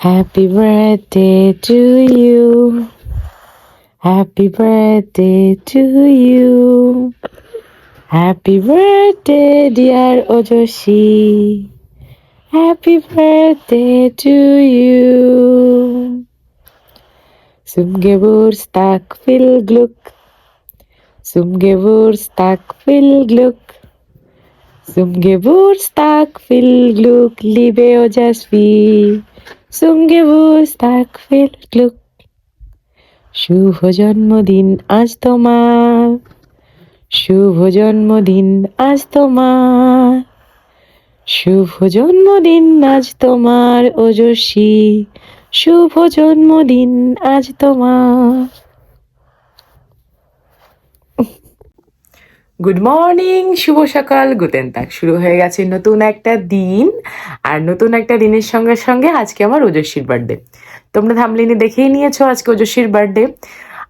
Happy birthday to you. Happy birthday to you. Happy birthday, dear Ojoshi. Happy birthday to you. Zum Geburtstag viel Glück. Zum Geburtstag viel Glück. Zum Geburtstag viel Glück, liebe Ojasvi. Zum Geburtstag viel Glück. শুভ জন্মদিন আজ তোমার, শুভ জন্মদিন আজ তোমার, শুভ জন্মদিন আজ তোমার ওজস্বী, শুভ জন্মদিন আজ তোমার। গুড মর্নিং, শুভ সকাল, গুতেন তাক। শুরু হয়ে গেছে নতুন একটা দিন, আর নতুন একটা দিনের সঙ্গে সঙ্গে আজকে আমার ওজস্বীর বার্থডে। তোমরা থাম্বনেইলে দেখেই নিয়েছো আজকে ওজস্বীর বার্থডে।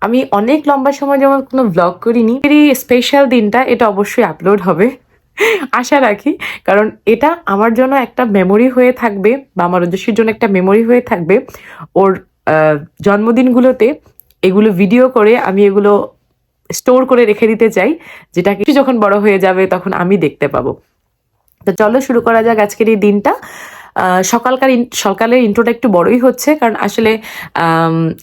আমি অনেক লম্বা সময় যেমন কোনো ব্লগ করিনি, এই স্পেশাল দিনটা এটা অবশ্যই আপলোড হবে আশা রাখি, কারণ এটা আমার জন্য একটা মেমোরি হয়ে থাকবে, বা আমার ওজস্বীর জন্য একটা মেমোরি হয়ে থাকবে। ওর জন্মদিনগুলোতে এগুলো ভিডিও করে আমি এগুলো স্টোর করে রেখে দিতে চাই, যেটা কিছু যখন বড় হয়ে যাবে তখন আমি দেখতে পাবো। তো চলো শুরু করা যাক আজকের এই দিনটা। সকালের ইন্ট্রোটা একটু বড়ই হচ্ছে, কারণ আসলে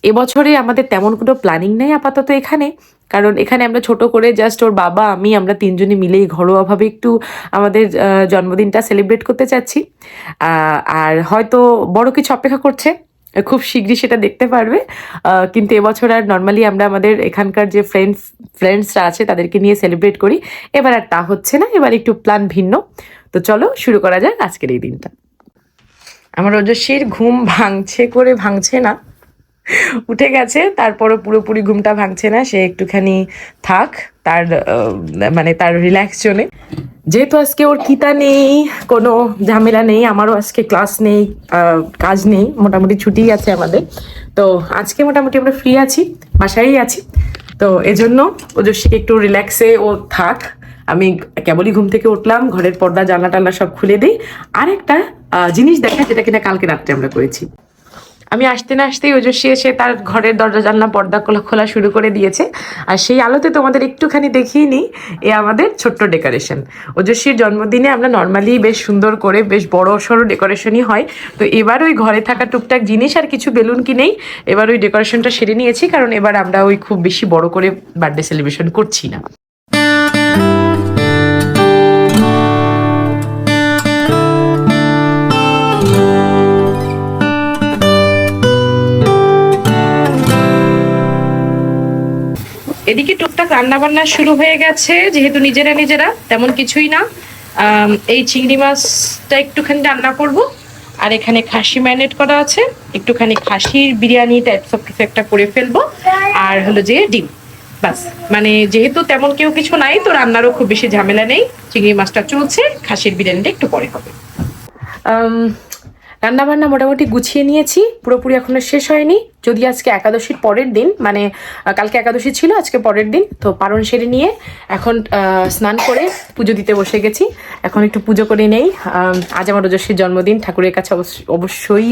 এবছরে আমাদের তেমন কোনো প্ল্যানিং নেই আপাতত এখানে, কারণ এখানে আমরা ছোট করে জাস্ট ওর বাবা আমরা তিনজনে মিলেই ঘরোয়াভাবে একটু আমাদের জন্মদিনটা সেলিব্রেট করতে চাচ্ছি। আর হয়তো বড় কিছু অপেক্ষা করছে, খুব শীঘ্রই সেটা দেখতে পারবে। কিন্তু এবছর আর নর্মালি আমরা আমাদের এখানকার যে ফ্রেন্ডসরা আছে তাদেরকে নিয়ে সেলিব্রেট করি, এবার আর তা হচ্ছে না, এবার একটু প্ল্যান ভিন্ন। তো চলো শুরু করা যাক আজকের এই দিনটা। আমার ওজস্বীর ঘুম ভাঙছে না, উঠে গেছে, তারপরও পুরোপুরি ঘুমটা ভাঙছে না, সে একটুখানি থাক তার মানে তার রিল্যাক্স জোনে। যেহেতু আজকে ওর কিতা নেই, কোনো ঝামেলা নেই, আমারও আজকে ক্লাস নেই, কাজ নেই, মোটামুটি ছুটিই আছে আমাদের। তো আজকে মোটামুটি আমরা ফ্রি আছি, বাসায়ই আছি। তো এজন্য ওজস্বীকে একটু রিল্যাক্সে ও থাক। আমি কেবলই ঘুম থেকে উঠলাম, ঘরের পর্দা জানলা টাল্লা সব খুলে দিই। আর একটা জিনিস দেখা, যেটা কিনা কালকে রাত্রে আমরা করেছি। আমি আসতে না আসতেই ওজস্বী এসে তার ঘরের দরজা জানলা পর্দা খোলা শুরু করে দিয়েছে, আর সেই আলোতে তোমাদের একটুখানি দেখিয়ে নিই। এ আমাদের ছোট্ট ডেকোরেশন। ওজস্বীর জন্মদিনে আমরা নর্মালি বেশ সুন্দর করে বেশ বড় সড়ো ডেকোরেশনই হয়, তো এবার ওই ঘরে থাকা টুকটাক জিনিস আর কিছু বেলুন কিনেই এবার ওই ডেকোরেশনটা সেরে নিয়েছি, কারণ এবার আমরা ওই খুব বেশি বড় করে বার্থডে সেলিব্রেশন করছি না। এদিকে টুকটাক রান্না বান্না শুরু হয়ে গেছে, যেহেতু নিজেরা তেমন কিছুই না। এই চিংড়ি মাছটা একটুখানি রান্না করব, আর এখানে খাসি ম্যারিনেট করা আছে, একটুখানি খাসির বিরিয়ানি টাইপস অফ কিছু একটা করে ফেলবো, আর হলো যে ডিম, বাস। মানে যেহেতু তেমন কেউ কিছু নাই, তো রান্নারও খুব বেশি ঝামেলা নেই, চিংড়ি মাছটা চলছে, খাসির বিরিয়ানিটা একটু পরে হবে। রান্নাবান্না মোটামুটি গুছিয়ে নিয়েছি, পুরোপুরি এখনো শেষ হয়নি, যদি আজকে একাদশীর পরের দিন, মানে কালকে একাদশী ছিল, আজকে পরের দিন। তো পারণ সেরে নিয়ে এখন স্নান করে পুজো দিতে বসে গেছি। এখন একটু পুজো করে নেই। আজ আমার ওজস্বীর জন্মদিন, ঠাকুরের কাছে অবশ্যই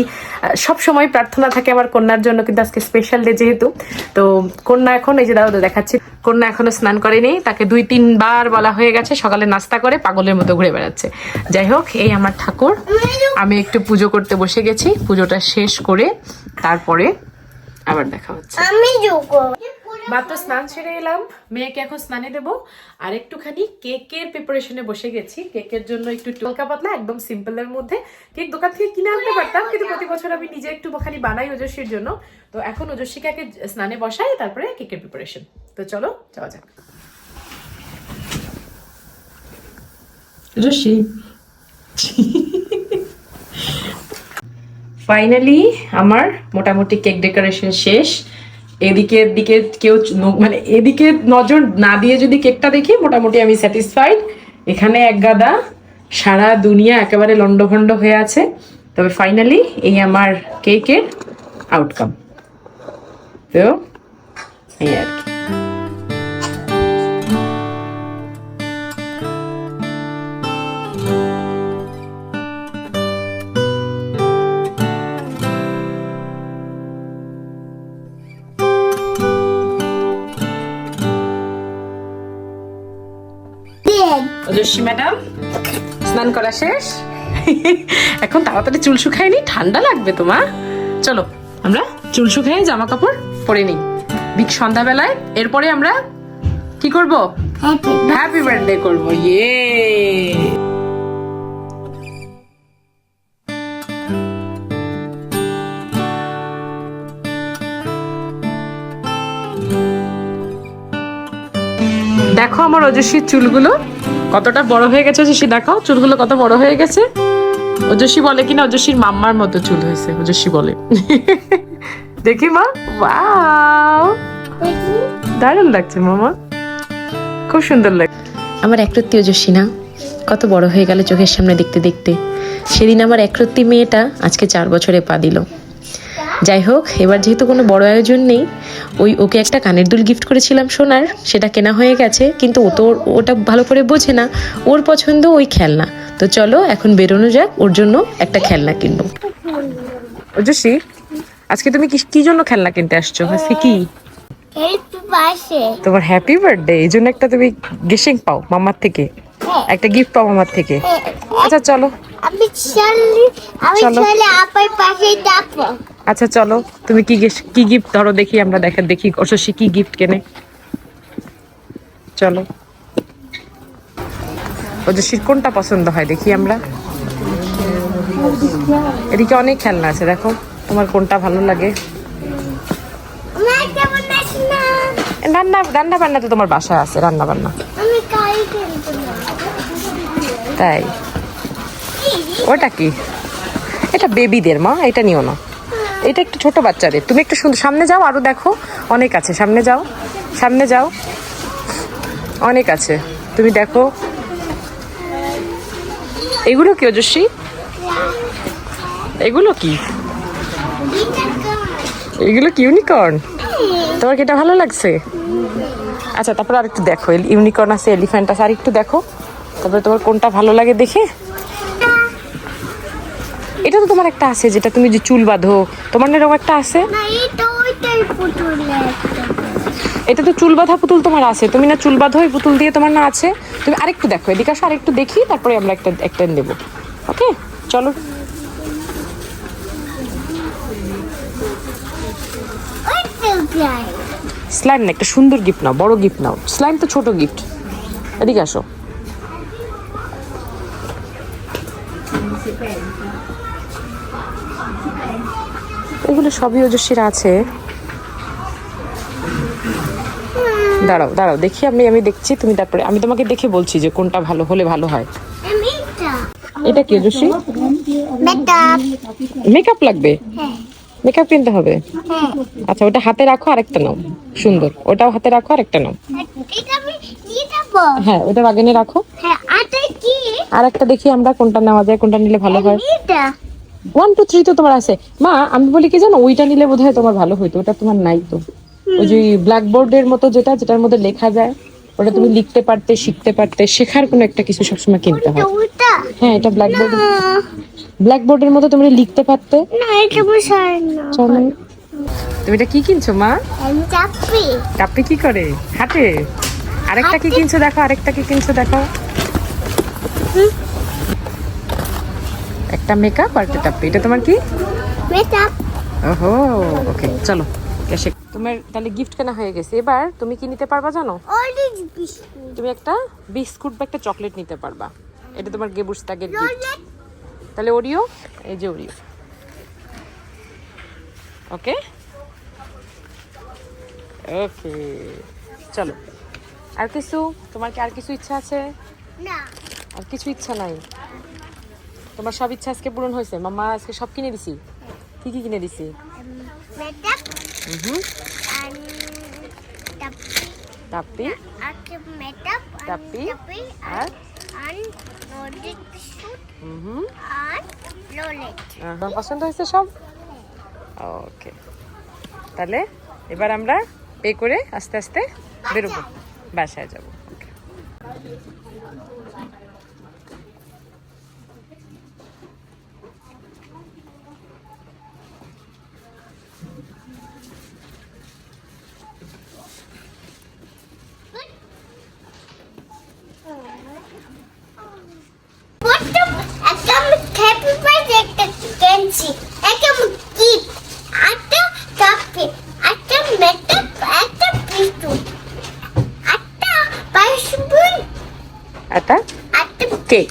সব সময় প্রার্থনা থাকে আমার কন্যার জন্য, কিন্তু আজকে স্পেশাল ডে যেহেতু। তো কন্যা এখন এই যে দাদা দেখাচ্ছি, কন্যা এখনো স্নান করেনি, তাকে 2-3 বার বলা হয়ে গেছে, সকালে নাস্তা করে পাগলের মতো ঘুরে বেড়াচ্ছে। যাই হোক, এই আমার ঠাকুর, আমি একটু পুজো করতে বসে গেছি, পুজোটা শেষ করে তারপরে আবার দেখা হচ্ছে। মাত্র স্নান সেরে এলাম, মেয়েকে এখন স্নানে দেবো, আর একটুখানি কেকের প্রিপারেশনে বসে গেছি। কেকের জন্য একটু হালকা পাতলা একদম সিম্পলের মধ্যে কেক দোকান থেকে কিনে আনতে পারতাম, কিন্তু প্রতি বছর আমি নিজে একটুখানি বানাই ওজস্বীর জন্য। তো এখন ওজস্বীকে আগে স্নানে বসাই, তারপরে কেকের প্রিপারেশন। তো চলো যাওয়া যাক। ওজস্বী ফাইনালি আমার মোটামুটি কেক ডেকোরেশন শেষ। এদিকে কেউ মানে এদিকে নজর না দিয়ে যদি কেকটা দেখি, মোটামুটি আমি স্যাটিসফাইড। এখানে এক গাদা, সারা দুনিয়া একেবারে লন্ডভন্ড হয়ে আছে, তবে ফাইনালি এই আমার কেকের আউটকাম। তো এই আর কি। ওজস্বী ম্যাডাম স্নান করা শেষ। এখন তাড়াতাড়ি চুল শুকায়নি, ঠান্ডা লাগবে তোমার। চলো আমরা চুল শুকাই, জামা কাপড় পরে নিই সন্ধ্যাবেলায়। এরপরে আমরা কি করব? হ্যাপি বার্থডে করবো। ইয়ে দেখো আমার ওজস্বীর চুলগুলো কতটা বড় হয়ে গেছে। ওজস্বী দেখাও চুলগুলো কত বড় হয়ে গেছে। ওজস্বী বলে কিনা ওজস্বীর মাম্মার মতো চুল হয়েছে, ওজস্বী বলে। দেখি মা, ওয়াও দারুণ লাগছে মামা, খুব সুন্দর লাগছে। আমার একরত্তি ওজস্বী না কত বড় হয়ে গেল চোখের সামনে দেখতে দেখতে। সেদিন আমার একরত্তি মেয়েটা আজকে 4 বছরে পা দিল। যাই হোক, এবার যেহেতু কোনো বড় আয়োজন নেই, ওকে একটা কানের দুল গিফট করেছিলাম সোনার, সেটা কেনা হয়ে গেছে, কিন্তু ও তো ওটা ভালো করে বোঝে না, ওর পছন্দ ওই খেলনা। তো চলো এখন বেরোনো যাক, ওর জন্য একটা খেলনা কিনবো। ওজস্বী আজকে তুমি কি জন্য খেলনা কিনতে আসছো? আজকে কি তোমার হ্যাপি বার্থডে, এই জন্য একটা তুমি গিফট পাও মামার থেকে, একটা গিফট পাও মামার থেকে। আচ্ছা চলো আচ্ছা চলো তুমি কি গিফট ধরো দেখি, আমরা দেখি ওজস্বী কি গিফট কেনে। চলো ওজস্বীর কোনটা পছন্দ হয় দেখি আমরা। এদিকে অনেক খেলনা আছে, দেখো তোমার কোনটা ভালো লাগে। রান্না বান্না তো তোমার বাসায় আছে, রান্না বান্না। তাই ওটা কি? এটা বেবিদের মা, এটা নিও না, এটা একটু ছোট বাচ্চাদের। তুমি একটু সামনে যাও, আরো দেখো অনেক আছে, সামনে যাও, সামনে যাও, অনেক আছে, তুমি দেখো। এগুলো কি ওজস্বী? এগুলো কি? এগুলো কি ইউনিকর্ন? তোমার কি এটা ভালো লাগছে? আচ্ছা তারপর আর একটু দেখো, ইউনিকর্ন আছে, এলিফ্যান্ট আছে, আর একটু দেখো, তারপরে তোমার কোনটা ভালো লাগে দেখে। এটা তো তোমার একটা আছে যেটা তুমি যে চুল বাঁধো, তোমার এরকম একটা আছে। এটা তো চুল বাঁধা পুতুল তোমার আছে, তুমি না চুল বাঁধো, এই পুতুল দিয়ে তোমার না আছে। তুমি আরেকটু দেখো, এদিকে আসো, আরেকটু দেখি, তারপরে আমরা একটা দেবো। ওকে চলো। স্লাইম না, একটা সুন্দর গিফট নাও, বড় গিফট নাও। স্লাইম তো ছোট গিফট। এদিকে আসো। এগুলো সবই ওজস্বীর আছে। দাঁড়াও দাঁড়াও দেখি, আমি দেখছি, তুমি তারপরে আমি তোমাকে দেখে বলছি যে কোনটা ভালো হলে ভালো হয়। এটা কি ওজস্বী? মেকআপ লাগবে, মেকআপ কিনতে হবে। আচ্ছা ওটা হাতে রাখো, আরেকটা নাও, সুন্দর, ওটাও হাতে রাখো, আরেকটা নাও। হ্যাঁ ওটা বাগানে রাখো। আর একটা দেখি আমরা কোনটা নেওয়া যায়, কোনটা নিলে ভালো হয়। 1 2 3 তো তোমার আছে মা। আমি বলি কি জানো, ওইটা নিলে বোধহয় তোমার ভালো হইতো, ওটা তোমার নাই তো। ওই যে ব্ল্যাকবোর্ডের মতো যেটার মধ্যে লেখা যায়, ওটা তুমি লিখতে পারতে, শিখতে পারতে, শেখার কোনো একটা কিছু সবসময় কিনতে হয়। হ্যাঁ এটা ব্ল্যাকবোর্ডের মতো তুমি লিখতে পারতে। তুমি এটা কি কিনছো মা? কাপড়ি কি করে হাতে? আরেকটা কি কিনছো দেখো, আরেকটা কি কিনছো দেখো। একটা মেকআপ আর একটা টাপ্পি। এটা তোমার কি? মেকআপ। ওহো ওকে চলো। তোমার তাহলে গিফট কেনা হয়ে গেছে, এবার তুমি কি নিতে পারবা জানো? তুমি একটা বিস্কুট বা একটা চকলেট নিতে পারবা। এটা তোমার গেবুস্তাগের গিফট। তাহলে ওরিও, এই যে ওরিও। ওকে ওকে চলো। আর কিছু তোমার কি আর কিছু ইচ্ছা আছে? না আর কিছু ইচ্ছা নাই? তোমার সব ইচ্ছা আজকে পূরণ হয়েছে? মামা আজকে সব কিনে দিছি। কি কি কিনে দিছি? টাপ্পি, টাপ্পি আর তোমার পছন্দ হয়েছে সব? ওকে তাহলে এবার আমরা পে করে আস্তে আস্তে বেরোবো, বাসায় যাবো। একটা কেক।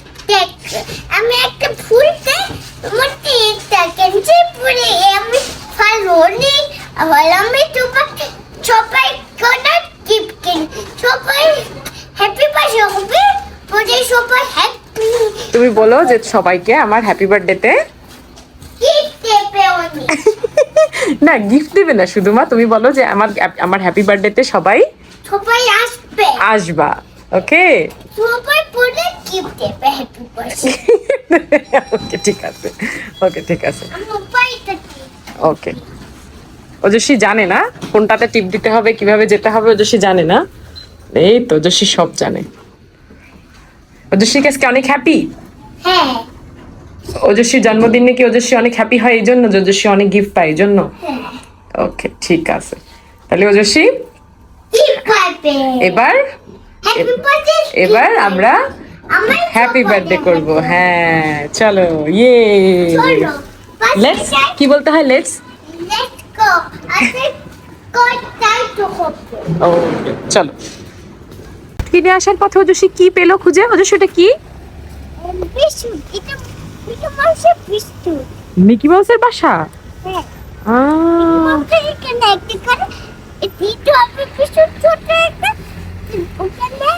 আমি একটা ফুলতে মোটি একটা কেঞ্চি পুরে আমি ফালনি আমি তোমাকে সবাই কোনা গিফট কিন সবাই হ্যাপি বার্থডে হবে বলে সবাই হ্যাপি। তুমি বলো যে সবাইকে আমার হ্যাপি বার্থডেতে গিফট দেবে উনি। না গিফট দেবে না, শুধু মা তুমি বলো যে আমার হ্যাপি বার্থডেতে সবাই আসবে, আসবা। ওকে সবাই বলে গিফট দেবে হ্যাপি বার্থডে। ওকে ঠিক আছে, ওকে ঠিক আছে, আমি উপায়টা কি ওকে। ওজস্বী জানে না কোনটাতে টিপ দিতে হবে, কিভাবে যেতে হবে, ওজস্বী জানে না। এই তো ওজস্বী সব জানে। ওজস্বী আজকে অনেক হ্যাপি। হ্যাঁ ওজস্বীর জন্মদিন নাকি ওজস্বী অনেক হ্যাপি হয় এই জন্য, ওজস্বী অনেক গিফট পায় এই জন্য। ওকে ঠিক আছে, তাহলে ওজস্বী এবার এবার আমরা হ্যাপি বার্থডে করব। হ্যাঁ চলো, ইয়ে লেটস, কি বলতে হয় লেটস গো। আজকে কোথায় তো হবে? ওকে চলো। কিনে আসার পথে ওজস্বী কি পেলো খুঁজে? ওজস্বী এটা কি? বিস্কুট, এটা মাসে বিস্কুট। মিকি মাউসের বাসা? হ্যাঁ আহ, এখানে একটা করে এটা হবে বিস্কুট ছোট একটা ওখানে।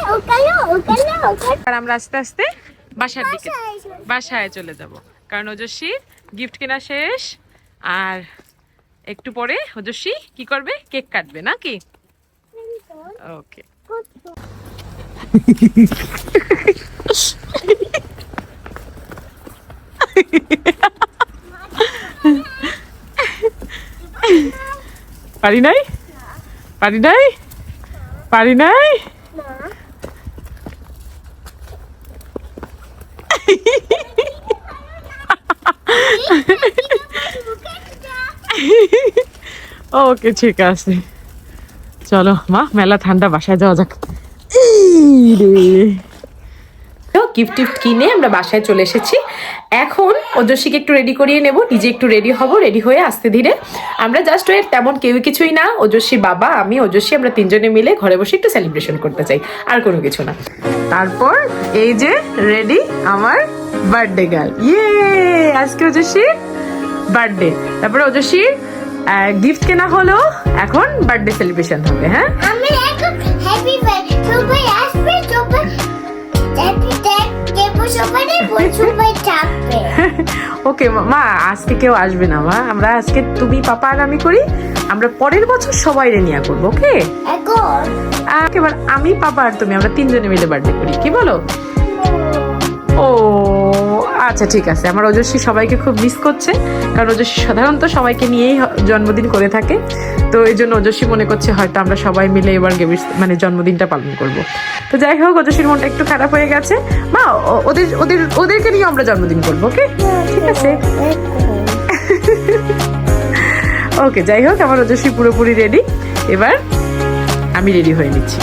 আর আমরা আস্তে আস্তে বাসায় চলে যাব, কারণ ওজস্বীর গিফট কেনা শেষ। আর একটু পরে ওজস্বী কি করবে? কেক কাটবে নাকি? ওকে পারি নাই, পারি নাই, পারি নাই। ওকে ঠিক আছে, চলো মা, মেলা ঠান্ডা, বাসায় যাওয়া যাক। গিফট টিফট কিনে আমরা বাসায় চলে এসেছি। এখন ওজস্বীকে একটু রেডি করিয়ে নেব, নিজে একটু রেডি হব। রেডি হয়ে আস্তে ধীরে আমরা জাস্ট ওই তেমন কেউ কিছুই না, ওজস্বী বাবা আমি ওজস্বী আমরা তিনজনে মিলে ঘরে বসে একটু সেলিব্রেশন করতে চাই, আর কোনো কিছু না। তারপর এই যে রেডি আমার বার্থডে গার্ল, ইয়ে আজকে ওজস্বীর বার্থডে। তারপরে ওজস্বীর গিফট কেনা হলো, এখন বার্থডে সেলিব্রেশন হবে। হ্যাঁ আমি এখন হ্যাপি বার্থডে সবাই আসবে, সবাই হ্যাপি দেবো, সবাই সবাই থাকবে। ওকে মা, আজকে কেউ আসবে না মা, আমরা আজকে তুমি পাপা আর আমি করি, আমরা পরের বছর সবাই রেনিয়া করবো। ওকে এখন একেবারে আমি পাপা আর তুমি আমরা তিনজনে মিলে বার্থডে করি, কি বলো? ও আচ্ছা ঠিক আছে। আমার ওজস্বী সবাইকে খুব মিস করছে, কারণ ওজস্বী সাধারণত সবাইকে নিয়েই জন্মদিন করে থাকে, তো এই জন্য ওজস্বী মনে করছে হয়তো আমরা সবাই মিলে এবার মানে জন্মদিনটা পালন করব। তো যাই হোক, ওজস্বীর মনটা একটু খারাপ হয়ে গেছে। মা ওদেরকে নিয়ে আমরা জন্মদিন করবো। ওকে ঠিক আছে, ওকে যাই হোক, আমার ওজস্বী পুরোপুরি রেডি। এবার আমি রেডি হয়ে নিচ্ছি।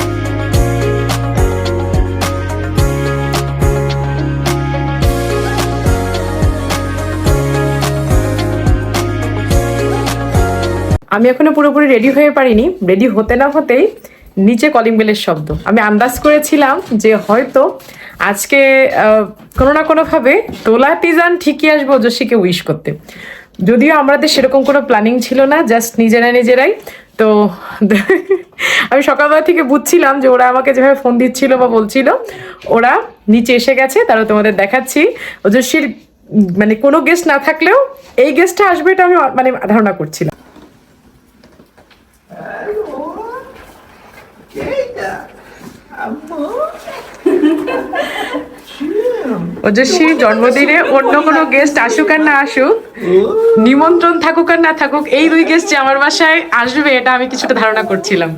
আমি এখনো পুরোপুরি রেডি হয়ে পারিনি। রেডি হতে না হতেই নিচে কলিং বেলের শব্দ। আমি আন্দাজ করেছিলাম যে হয়তো আজকে কোনো না কোনোভাবে তোলা তিজান ঠিকই আসবো ওজস্বীকে উইশ করতে, যদিও আমাদের সেরকম কোনো প্ল্যানিং ছিল না, জাস্ট নিজেরাই। তো আমি সকালবেলা থেকে বুঝছিলাম যে ওরা আমাকে যেভাবে ফোন দিচ্ছিল বা বলছিল, ওরা নিচে এসে গেছে। তারা তোমাদের দেখাচ্ছি। ওজস্বীর মানে কোনো গেস্ট না থাকলেও এই গেস্টটা আসবে, এটা আমি মানে ধারণা করছিলাম। ওজস্বীর জন্মদিনে অন্য কোনো গেস্ট আসুক আর না আসুক, নিমন্ত্রণ থাকুক আর না থাকুক, এই দুই গেস্ট যে আমার বাসায় আসবে এটা আমি কিছুটা ধারণা করছিলাম।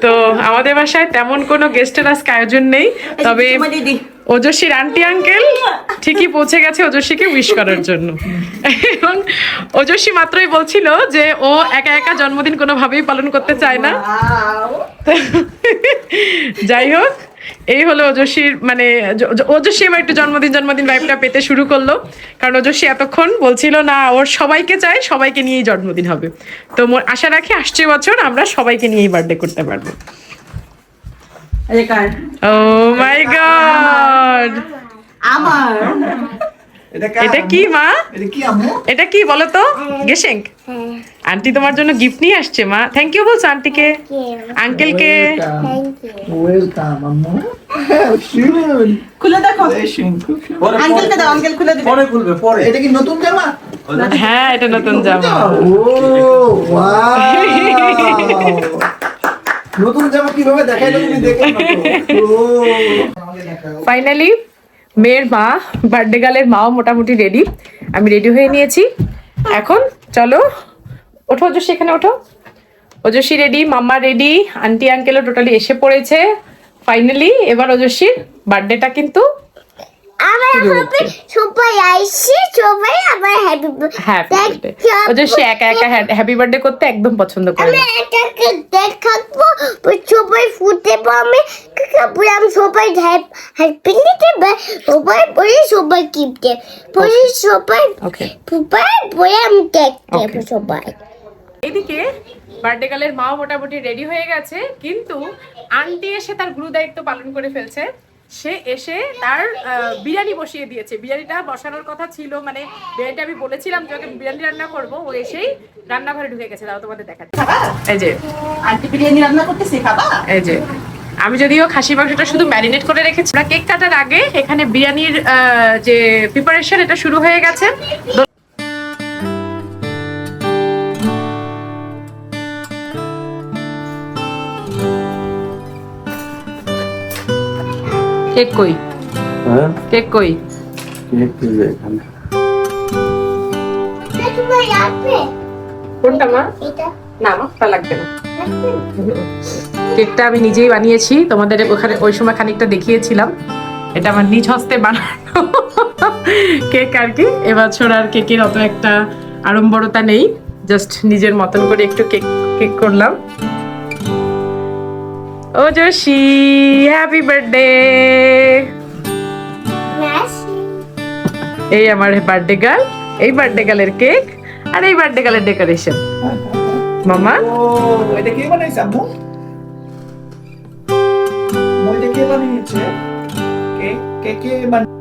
তো আমাদের বাসায় তেমন কোনো গেস্টের আজকে আয়োজন নেই, তবে ওজস্বীর আন্টি আঙ্কেল ঠিকই পৌঁছে গেছে ওজস্বীকে উইশ করার জন্য। এবং ওজস্বী মাত্রই বলছিল যে ও একা একা জন্মদিন কোনোভাবেই পালন করতে চায় না। যাই হোক, এই হলো ওজস্বীর মানে ওজস্বী এবার একটু জন্মদিন ভাইবটা পেতে শুরু করলো, কারণ ওজস্বী এতক্ষণ বলছিল না ওর সবাইকে চাই, সবাইকে নিয়েই জন্মদিন হবে। তো আশা রাখি আসছে বছর আমরা সবাইকে নিয়েই বার্থডে করতে পারবো। এই কার্ড ও মাই গড, আমার এটা কি মা? এটা কি আম্মু? এটা কি বলো তো? গেসেং আন্টি তোমার জন্য গিফট নিয়ে আসছে মা। থ্যাংক ইউ বলছো আন্টিকে, আঙ্কেলকে। Thank you. ওয়েলকাম আম্মু। শিউন। খুলে দেখো শিউন খুব সুন্দর। আঙ্কেলকে দাও, আঙ্কেল খুলে দিবে। পরে খুলবে পরে। এটা কি নতুন জামা? হ্যাঁ, এটা নতুন জামা। ও ওয়াও। নতুন জামা কিভাবে দেখাইলো তুমি দেখো না তো। ও ফাইনালি মেয়ের মা, বার্থডে গার্লের মাও মোটামুটি রেডি। আমি রেডি হয়ে নিয়েছি। এখন চলো ওঠো ওজস্বী, এখানে ওঠো। ওজস্বী রেডি, মাম্মা রেডি, আন্টি আঙ্কেলও টোটালি এসে পড়েছে। ফাইনালি এবার ওজস্বীর বার্থডেটা কিন্তু আমার হবে সবাই আইসি, সবাই আমার হ্যাপি হ্যাপি বার্থডে। ওজস্বী একা একা হ্যাপি বার্থডে করতে একদম পছন্দ করে আমি না। এটাকে দেখাবো, সবাই ফুটে আমি আমি সবাই হ্যাপি দেবে, সবাই বলে সবাই গিফট দেবে, বলে সবাই ওকে, সবাই বলে আমি কেক দেবো Okay. সবাই। এদিকে বার্থডে গার্লের মাও মোটামুটি রেডি হয়ে গেছে, কিন্তু আন্টি এসে তার গুরু দায়িত্ব পালন করে ফেলছে। সে এসে তার বিরিয়ানি বসিয়ে দিয়েছে। বিরিয়ানিটা বসানোর কথা ছিল, মানে বিরিয়ানিটা আমি বলেছিলাম যে ওকে বিরিয়ানি রান্না করবো, ও এসেই রান্নাঘরে ঢুকে গেছে। তাও তোমাদের দেখাচ্ছি, এই যে আন্টি বিরিয়ানি রান্না করতে শেখাবা? এই যে আমি যদিও খাসি মাংসটা শুধু ম্যারিনেট করে রেখেছি। আমরা কেক কাটার আগে এখানে বিরিয়ানির যে প্রিপারেশন এটা শুরু হয়ে গেছে। কেক কই, হ্যাঁ কেক কই? কেক দিবে এখানে। সবাই আসবে কোনটা মা? এটা না আমার ওটা লাগবে না। কেকটা আমি নিজেই বানিয়েছি, তোমাদের ওখানে ওই সময় খানিকটা দেখিয়েছিলাম। এটা আমার নিজ হস্তে বানানো কেক আর কি। এবছর আর কেকের অত একটা আড়ম্বরতা নেই, জাস্ট নিজের মতন করে একটু কেক কেক করলাম। ও জোশি, হ্যাপি বার্থডে। মেসি এই আমার বার্থডে গার্ল, এই বার্থডে গার্লের কেক, আর এই বার্থডে গার্লের ডেকোরেশন। মামা ও এটা কে বানাইছে আম্মু? এটা কে বানিয়েছে? কে কে কে বানিয়েছে?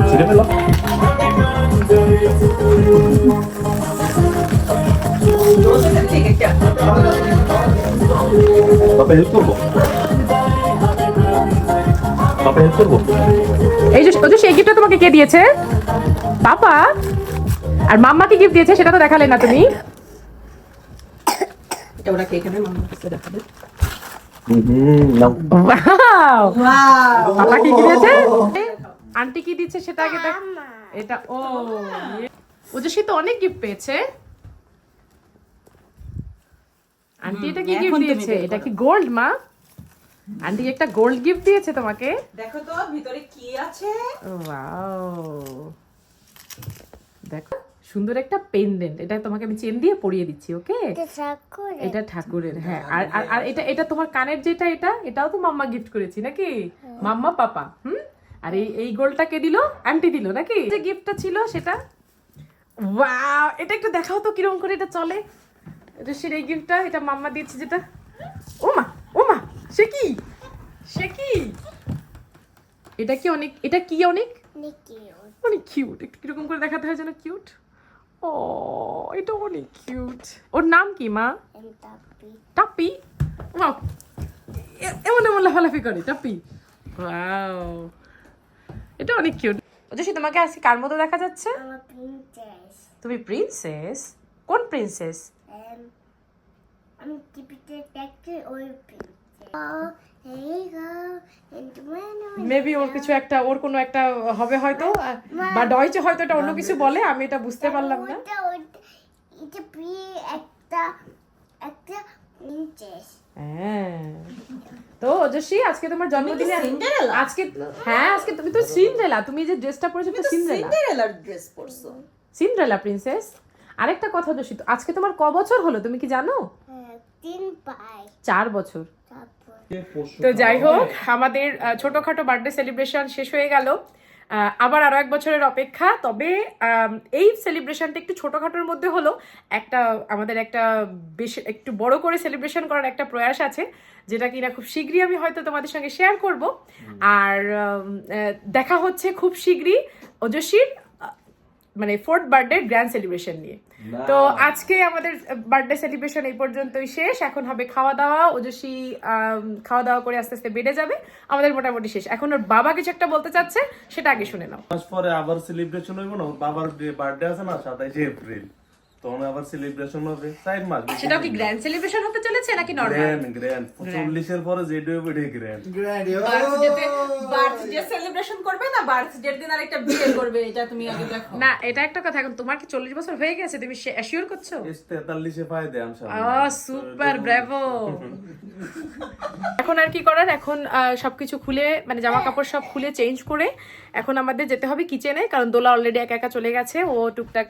ছিঁড়ে ফেলো। দিচ্ছি কেকটা। পাপা হেল্প করবো? পাপা হেল্প করবো? এই যে সেই গিফটটা তোমাকে কে দিয়েছে? পাপা। আর মাম্মা কি গিফট দিয়েছে সেটা তো দেখালে না তুমি। এটা ওরা কে এখানে মামা কাছে দেখাবে। নাও। Wow! ওয়াও, পাপা কি দিয়েছে? আন্টি কি দিচ্ছে সেটা আগে দেখ। এটা ও ওজস্বী তো অনেক গিফট পেয়েছে। আন্টি এটা কি গিফট এখন তুমি দিয়েছে? বের এটা করো। কি গোল্ড মা? আন্টি একটা গোল্ড গিফট দিয়েছে তোমাকে। দেখো তো ভিতরে কি আছে। ওয়াও, দেখো সুন্দর একটা পেন্ডেন্ট। এটা তোমাকে আমি চেন দিয়ে পরিয়ে দিচ্ছি, ওকে? এটা ঠাকুরের, হ্যাঁ। আর আর আর এটা এটা তোমার কানের যেটা, এটাও তো মাম্মা গিফট করেছি নাকি? মাম্মা পাপা। আর এই গোলটা কে দিল? আন্টি দিল নাকি? যে গিফটটা ছিল সেটা, ওয়াও, এটা একটু দেখাও তো কিরকম করে এটা চলে। এটা সেই গিফটটা, এটা মাম্মা দিয়েছে যেটা। ওমা সে কি, সে কি? এটা কি অনেক, এটা কি অনেক অনেক কিউট। একটু কিরকম করে দেখাতে হয় যেন কিউট। ও এটা অনেক কিউট। ওর নাম কি মা? টাপি। ওয়াও, এমন এমন লাফালাফি করে টাপি। ওয়াও, এটা অনেক কিউট। ওজস্বী তোমাকে আজকে কার মতো দেখা যাচ্ছে? তুমি প্রিন্সেস? কোন প্রিন্সেস? মেবি ওর কিছু একটা, ওর কোনো একটা হবে হয়তো, বা ডয়চে হয়তো এটা অন্য কিছু বলে, আমি এটা বুঝতে পারলাম না। হ্যাঁ, তো ওজস্বী আজকে তোমার জন্মদিনে সিন্ডারেলা? আজকে, হ্যাঁ আজকে তুমি তো সিন্ডারেলা। তুমি যে ড্রেসটা পরেছো তো সিন্ডারেলা, সিন্ডারেলার ড্রেস পরছো। Cinderella princess. আরেকটা কথা ওজস্বী, আজকে তোমার ক বছর হলো তুমি কি জানো? 4 বছর। তো যাই হোক, আমাদের ছোটখাটো বার্থডে সেলিব্রেশন শেষ হয়ে গেল। আবার আরো 1 বছরের অপেক্ষা। তবে এই সেলিব্রেশনটা একটু ছোটখাটোর মধ্যে হলো, একটা আমাদের একটা বেশ একটু বড় করে সেলিব্রেশন করার একটা প্রয়াস আছে, যেটা কিনা খুব শীঘ্রই আমি হয়তো তোমাদের সঙ্গে শেয়ার করব। আর দেখা হচ্ছে খুব শীঘ্রই ওজস্বীর মানে 4th বার্থডে গ্র্যান্ড সেলিব্রেশন নিয়ে। তো আজকে আমাদের বার্থডে সেলিব্রেশন এই পর্যন্তই শেষ। এখন হবে খাওয়া দাওয়া। ওজস্বী খাওয়া দাওয়া করে আস্তে আস্তে বেড়ে যাবে। আমাদের মোটামুটি শেষ। এখন ওর বাবা কিছু একটা বলতে চাচ্ছে, সেটা আগে শুনে নাও। মাস পরে আবার সেলিব্রেশন হইব না? ওর বাবার যে বার্থডে আছে না 27 এপ্রিল, তখন আবার সেলিব্রেশন হবে 4 মাস। সেটাও কি গ্র্যান্ড সেলিব্রেশন হতে চলেছে নাকি নরমাল? গ্র্যান্ড 40 এর পরে যে ডে হবে গ্র্যান্ড। বার্থডে সেলিব্রেশন করবে না বার্থডের দিন আরেকটা বিয়ে করবে, এটা তুমি আগে দেখো। না, এটা একটা কথা। এখন তোমার কি 40 বছর হয়ে গেছে? তুমি অ্যাসিওর করছো? 43 এ পাই দেন ইনশাআল্লাহ। Super Bravo. এখন আর কি করার, এখন সবকিছু খুলে মানে জামা কাপড় সব খুলে চেঞ্জ করে এখন আমাদের যেতে হবে কিচেনে, কারণ দোলা অলরেডি একা একা চলে গেছে। ও টুকটাক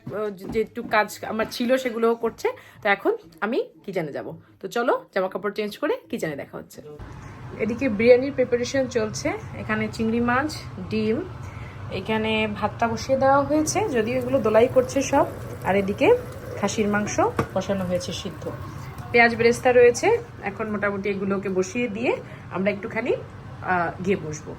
যে টুক কাজ আমার ছিল সেগুলো করছে। তো এখন আমি কিচেনে যাব। তো চলো জামা কাপড় চেঞ্জ করে কিচেনে দেখা হচ্ছে। এদিকে বিরিয়ানির প্রিপারেশন চলছে। এখানে চিংড়ি মাছ, ডিম, এখানে ভাতটা বসিয়ে দেওয়া হয়েছে, যদিও এগুলো দোলাই করছে সব। আর এদিকে খাসির মাংস বসানো হয়েছে সিদ্ধ, পেঁয়াজ বেরেস্তা রয়েছে। এখন মোটামুটি এগুলোকে বসিয়ে দিয়ে আমরা একটুখানি গিয়ে বসবো।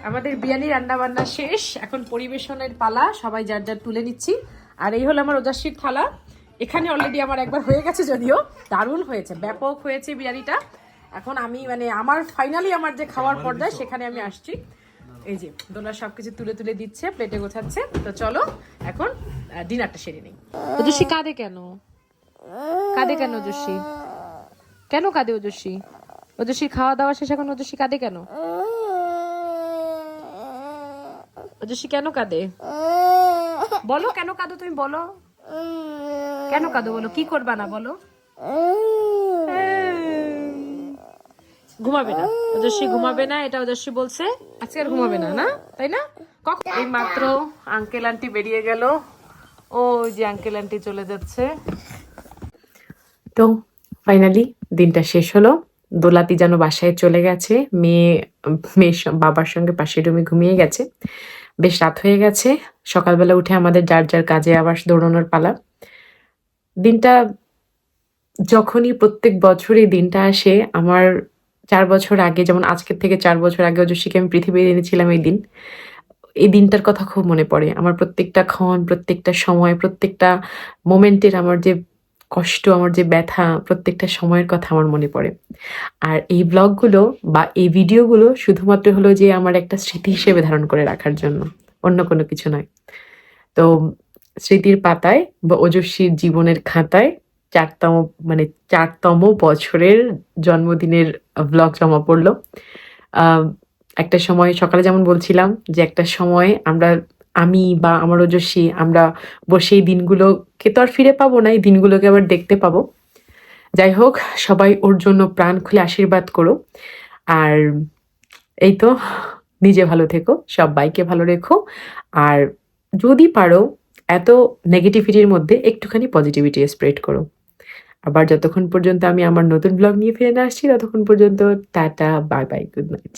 আমাদের বিরিয়ানি রান্না বান্না শেষ। এখন পরিবেশনের পালা। সবাই যার যার তুলে নিচ্ছি। আর এই হলো আমার ওজস্বীর থালা। এখানে অলরেডি আমার একবার হয়ে গেছে, যদিও দারুণ হয়েছে, ব্যাপক হয়েছে বিরিয়ানিটা। এখন আমি মানে আমার ফাইনালি আমার যে খাওয়ার পর্যায়ে সেখানে আমি আসছি। এই যে দোলা সবকিছু তুলে তুলে দিচ্ছে, প্লেটে গোছাচ্ছে। তো চলো এখন ডিনারটা সেরে নেই। ওজস্বী কাঁদে কেন? কাঁদে কেন ওজস্বী? কেন কাঁদে ওজস্বী? ওজস্বীর খাওয়া দাওয়া শেষ, এখন ওজস্বী কাঁদে কেন? ওজস্বী কেন কাঁদে? বলো কেন কাঁদো তুমি, বলো কেন কাঁদো, বলো কি করবা না বলো। ঘুমাবে না ওজস্বী, ঘুমাবে না, এটা ওজস্বী বলছে। আজকে আর ঘুমাবে না, না তাই না? কখন এই মাত্র আঙ্কেল আন্টি বেরিয়ে গেল। ওই যে আঙ্কেল আন্টি চলে যাচ্ছে। তো ফাইনালি দিনটা শেষ হলো। দোলাতি যেন বাসায় চলে গেছে। মেয়ের বাবার সঙ্গে পাশের রুমে ঘুমিয়ে গেছে। বেশ রাত হয়ে গেছে। সকালবেলা উঠে আমাদের যার যার কাজে আবার দৌড়ানোর পালা। দিনটা যখনই প্রত্যেক বছরই দিনটা আসে, আমার 4 বছর আগে, যেমন আজকের থেকে 4 বছর আগে ওজস্বীকে আমি পৃথিবীতে এনেছিলাম এই দিনটার কথা খুব মনে পড়ে। আমার প্রত্যেকটা ক্ষণ, প্রত্যেকটা সময়, প্রত্যেকটা মোমেন্টের আমার যে কষ্ট, আমার যে ব্যথা, প্রত্যেকটা সময়ের কথা আমার মনে পড়ে। আর এই ব্লগগুলো বা এই ভিডিওগুলো শুধুমাত্র হলো যে আমার একটা স্মৃতি হিসেবে ধারণ করে রাখার জন্য, অন্য কোনো কিছু নয়। তো স্মৃতির পাতায় বা ওজস্বীর জীবনের খাতায় ৪তম মানে ৪তম বছরের জন্মদিনের ব্লগ জমা পড়ল। একটা সময় সকালে যেমন বলছিলাম যে একটা সময় আমি বা আমার ওজস্বী আমরা বসে এই দিনগুলোকে তো আর ফিরে পাবো না, এই দিনগুলোকে আবার দেখতে পাবো। যাই হোক, সবাই ওর জন্য প্রাণ খুলে আশীর্বাদ করো। আর এই তো, নিজে ভালো থেকো, সবাইকে ভালো রেখো। আর যদি পারো এত নেগেটিভিটির মধ্যে একটুখানি পজিটিভিটি স্প্রেড করো। আবার যতক্ষণ পর্যন্ত আমি আমার নতুন ব্লগ নিয়ে ফিরে না আসছি, ততক্ষণ পর্যন্ত tata, bye bye, good night.